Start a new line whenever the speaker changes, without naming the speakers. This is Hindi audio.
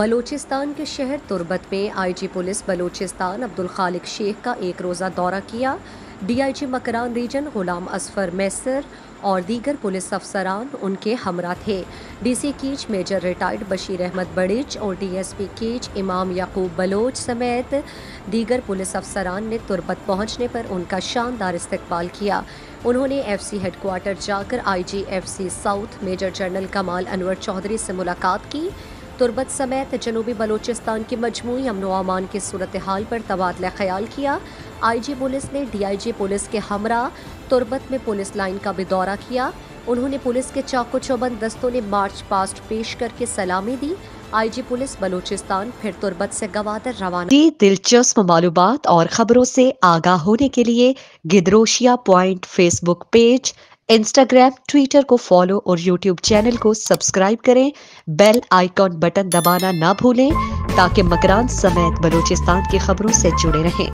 बलूचिस्तान के शहर तुर्बत में आईजी पुलिस बलूचिस्तान अब्दुल खालिक शेख का एक रोज़ा दौरा किया। डीआईजी मकरान रीजन गुलाम असफर मैसर और दीगर पुलिस अफसरान उनके हमरा थे। डीसी कीच मेजर रिटायर्ड बशीर अहमद बड़िच और डीएसपी कीच इमाम याकूब बलोच समेत दीगर पुलिस अफसरान ने तुर्बत पहुंचने पर उनका शानदार इस्तकबाल किया। उन्होंने एफसी हेडक्वार्टर जाकर आईजीएफसी साउथ मेजर जनरल कमाल अनवर चौधरी से मुलाकात की। तुर्बत समेत जनूबी बलूचिस्तान की मजमूई अमन व अमान की सूरत हाल पर तबादला ख्याल किया। आईजी पुलिस ने डीआईजी पुलिस के हमरा तुर्बत में पुलिस लाइन का भी दौरा किया। उन्होंने पुलिस के चाको चौबंद दस्तों ने मार्च पास्ट पेश करके सलामी दी। आईजी पुलिस बलूचिस्तान फिर तुर्बत से गवादर रवाना।
दिलचस्प मालूमात और खबरों से आगाह होने के लिए Gedrosia Point Facebook page, Instagram, Twitter को फॉलो और यूट्यूब चैनल को सब्सक्राइब करें। बेल आइकॉन बटन दबाना ना भूलें ताकि मकरान समेत बलूचिस्तान की खबरों से जुड़े रहें।